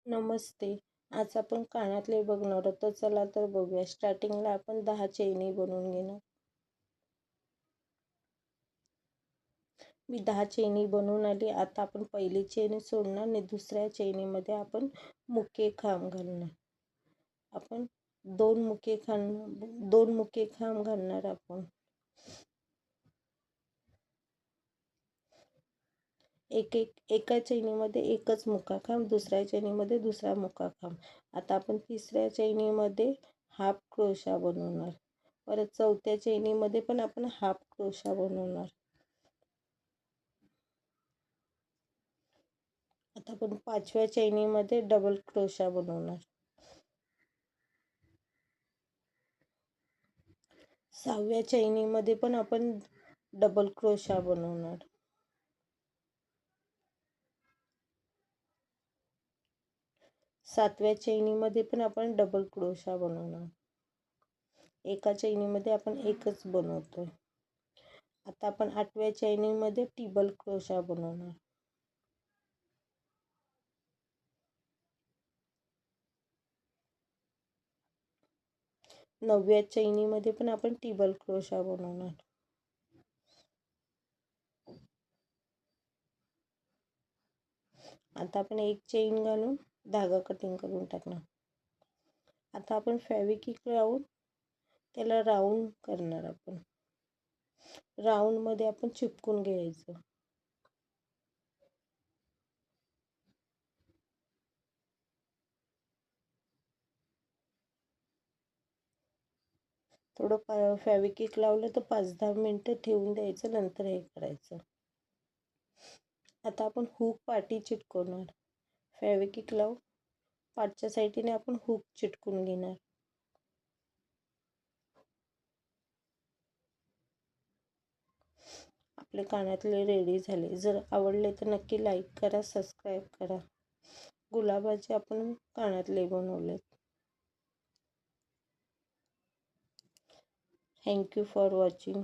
नमस्ते. आज आपण कानातले बघणार आहोत. तर चला तर बघूया. स्टार्टिंगला आपण 10 चैनी बनवून घेणार. मी 10 चैनी बनवून आली. आता आपण पहिली चैनी सोडणार आणि दुसऱ्या चैनीमध्ये आपण मुके खांब घालणार. आपण दोन मुके खांब घालणार आपण. एका चैनीमध्ये एकच मुका खांब, दुसऱ्या चैनीमध्ये दुसरा मुका खांब. आता आपण तिसऱ्या चैनीमध्ये हाफ क्रोशा बनवणार. परत चौथ्या चैनीमध्ये पण आपण हाफ क्रोशा बनवणार. आता आपण पाचव्या चैनीमध्ये डबल क्रोशा बनवणार. सहाव्या चैनीमध्ये पण आपण डबल क्रोशा बनवणार. सातव्या चैनीमध्ये पण आपण डबल क्रोशा बनवणार. एका चैनीमध्ये आपण एकच बनवतोय. आता आपण आठव्या चैनीमध्ये ट्रिपल क्रोशा बनवणार. नवव्या चैनीमध्ये पण आपण ट्रिपल क्रोशा बनवणार. आता आपण एक चेन घालून धागा कटिंग करून टाकणार. आता आपण फॅब्रिक लावून त्याला राऊंड करणार. आपण राऊंड मध्ये आपण चिपकून घ्यायचं. थोडं फॅब्रिक लावलं तर 5-10 मिनटं ठेवून द्यायचं, नंतर हे करायचं. आता आपण हुक पाटी चिटकवणार. फॅब्रिक लावून पाठच्या साईडने आपण हुक चिटकून घेणार. आपले कानातले रेडी झाले. जर आवडले तर नक्की लाईक करा, सबस्क्राईब करा. गुलाबाचे आपण कानातले बनवलेत. Thank you for watching.